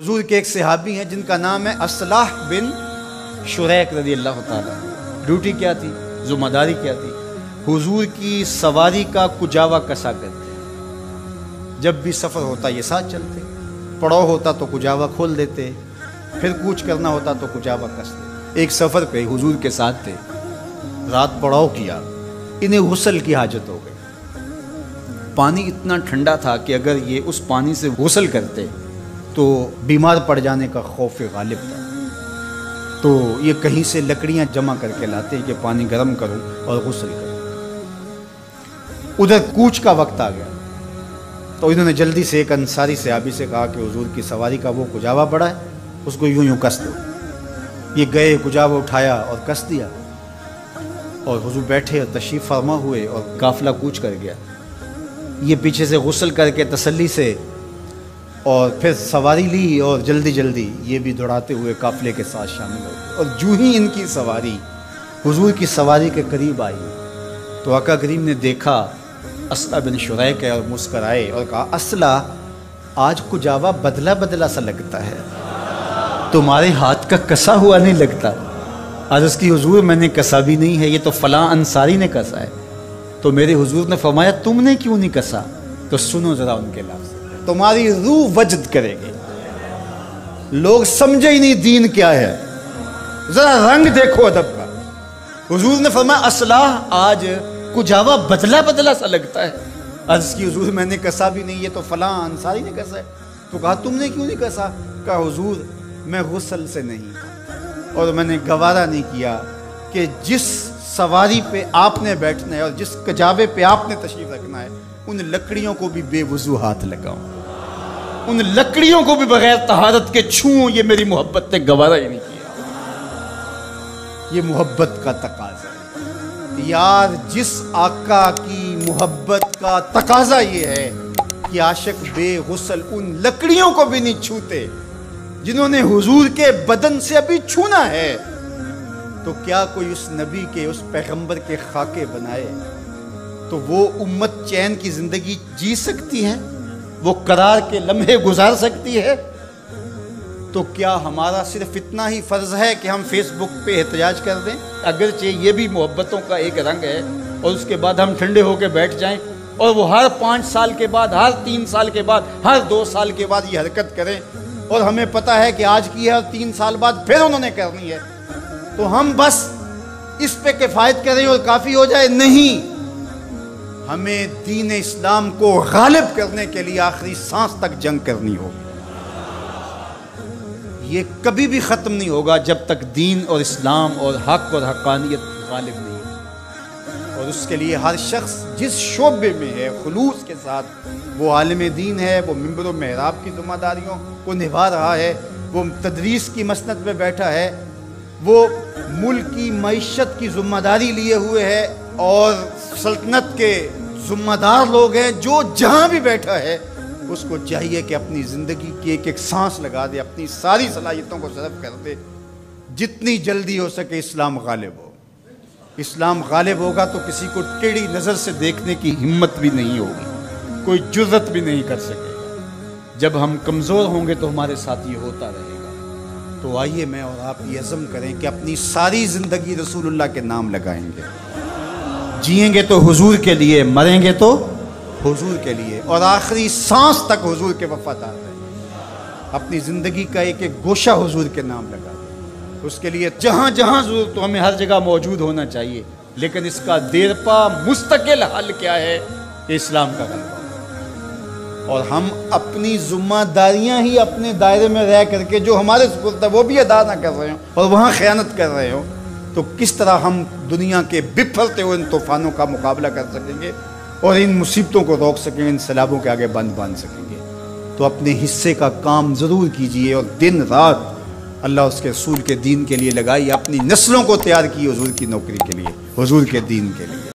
حضور کے ایک صحابی ہیں جن کا نام ہے اصلاح بن شریک رضی اللہ تعالیٰ۔ ڈیوٹی کیا تھی، ذمہ داری کیا تھی؟ حضور کی سواری کا کجاوا کسا کرتے۔ جب بھی سفر ہوتا یہ ساتھ چلتے، پڑاؤ ہوتا تو کجاوا کھول دیتے، پھر کوچ کرنا ہوتا تو کجاوا کستے۔ ایک سفر پہ حضور کے ساتھ تھے، رات پڑاؤ کیا، انہیں غسل کی حاجت ہو گئی۔ پانی اتنا ٹھنڈا تھا کہ اگر یہ اس پانی سے غسل کرتے تو بیمار پڑ جانے کا خوف غالب تھا، تو یہ کہیں سے لکڑیاں جمع کر کے لاتے کہ پانی گرم کروں اور غسل کروں۔ ادھر کوچ کا وقت آ گیا تو انہوں نے جلدی سے ایک انصاری صحابی سے کہا کہ حضور کی سواری کا وہ کجاوا پڑا ہے، اس کو یوں کس دو۔ یہ گئے، کجاوا اٹھایا اور کس دیا، اور حضور بیٹھے اور تشریف فرما ہوئے اور قافلہ کوچ کر گیا۔ یہ پیچھے سے غسل کر کے تسلی سے اور پھر سواری لی، اور جلدی جلدی یہ بھی دوڑاتے ہوئے قافلے کے ساتھ شامل ہو گئے۔ اور جو ہی ان کی سواری حضور کی سواری کے قریب آئی تو آقا کریم نے دیکھا اصلاح بن شریک ہے، اور مسکرائے اور کہا، اصلاح آج کجاوا بدلا بدلا سا لگتا ہے، تمہارے ہاتھ کا کسا ہوا نہیں لگتا۔ عرض کی حضور میں نے کسا بھی نہیں ہے، یہ تو فلاں انصاری نے کسا ہے۔ تو میرے حضور نے فرمایا تم نے کیوں نہیں کسا؟ تو سنو ذرا ان کے لفظ، تمہاری روح وجد کرے گی، لوگ سمجھے ہی نہیں دین کیا ہے، ذرا رنگ دیکھو ادب کا۔ حضور نے فرمایا اصلاح آج کجاوا بدلا بدلا سا لگتا ہے۔ عرض کی حضور میں نے کسا بھی نہیں، یہ تو فلاں انصاری نے کسا ہے۔ تو کہا تم نے کیوں نہیں کسا؟ کہا حضور میں غسل سے نہیں، اور میں نے گوارا نہیں کیا کہ جس سواری پہ آپ نے بیٹھنا ہے اور جس کجاوے پہ آپ نے تشریف رکھنا ہے ان لکڑیوں کو بھی بے وضو ہاتھ لگاؤں، ان لکڑیوں کو بھی بغیر طہارت کے چھوؤں، یہ میری محبت نے گوارا ہی نہیں کیا۔ یہ محبت کا تقاضا ہے یار، جس آقا کی محبت کا تقاضا یہ ہے کہ عاشق بے غسل ان لکڑیوں کو بھی نہیں چھوتے جنہوں نے حضور کے بدن سے ابھی چھونا ہے، تو کیا کوئی اس نبی کے، اس پیغمبر کے خاکے بنائے تو وہ امت چین کی زندگی جی سکتی ہے، وہ قرار کے لمحے گزار سکتی ہے؟ تو کیا ہمارا صرف اتنا ہی فرض ہے کہ ہم فیس بک پہ احتجاج کر دیں، اگرچہ یہ بھی محبتوں کا ایک رنگ ہے، اور اس کے بعد ہم ٹھنڈے ہو کے بیٹھ جائیں اور وہ ہر 5 سال کے بعد، ہر 3 سال کے بعد، ہر 2 سال کے بعد یہ حرکت کریں، اور ہمیں پتہ ہے کہ آج کی ہے اور 3 سال بعد پھر انہوں نے کرنی ہے، تو ہم بس اس پہ کفایت کریں اور کافی ہو جائے؟ نہیں، ہمیں دین اسلام کو غالب کرنے کے لیے آخری سانس تک جنگ کرنی ہوگی۔ یہ کبھی بھی ختم نہیں ہوگا جب تک دین اور اسلام اور حق اور حقانیت غالب نہیں ہے، اور اس کے لیے ہر شخص جس شعبے میں ہے خلوص کے ساتھ، وہ عالم دین ہے، وہ منبر و محراب کی ذمہ داریوں کو نبھا رہا ہے، وہ تدریس کی مسند پہ بیٹھا ہے، وہ ملک کی معیشت کی ذمہ داری لیے ہوئے ہے، اور سلطنت کے ذمہ دار لوگ ہیں، جو جہاں بھی بیٹھا ہے اس کو چاہیے کہ اپنی زندگی کی ایک ایک سانس لگا دے، اپنی ساری صلاحیتوں کو صرف کر دے، جتنی جلدی ہو سکے اسلام غالب ہو۔ اسلام غالب ہوگا تو کسی کو ٹیڑھی نظر سے دیکھنے کی ہمت بھی نہیں ہوگی، کوئی جرأت بھی نہیں کر سکے گا۔ جب ہم کمزور ہوں گے تو ہمارے ساتھ یہ ہوتا رہے گا۔ تو آئیے میں اور آپ یہ عزم کریں کہ اپنی ساری زندگی رسول اللہ کے نام لگائیں گے، جئیں گے تو حضور کے لیے، مریں گے تو حضور کے لیے، اور آخری سانس تک حضور کے وفادار رہیں گے۔ اپنی زندگی کا ایک ایک گوشہ حضور کے نام لگا دیں۔ اس کے لیے جہاں جہاں ضرورت تو ہمیں ہر جگہ موجود ہونا چاہیے، لیکن اس کا دیرپا مستقل حل کیا ہے کہ اسلام کا غلبہ ہو، اور ہم اپنی ذمہ داریاں ہی اپنے دائرے میں رہ کر کے جو ہمارے سپرد ہے وہ بھی ادا نہ کر رہے ہوں اور وہاں خیانت کر رہے ہوں، تو کس طرح ہم دنیا کے بپھرتے ہوئے ان طوفانوں کا مقابلہ کر سکیں گے اور ان مصیبتوں کو روک سکیں گے، ان سیلابوں کے آگے بند باندھ سکیں گے؟ تو اپنے حصے کا کام ضرور کیجئے، اور دن رات اللہ اس کے رسول کے دین کے لیے لگائیے، اپنی نسلوں کو تیار کیے حضور کی نوکری کے لیے، حضور کے دین کے لیے۔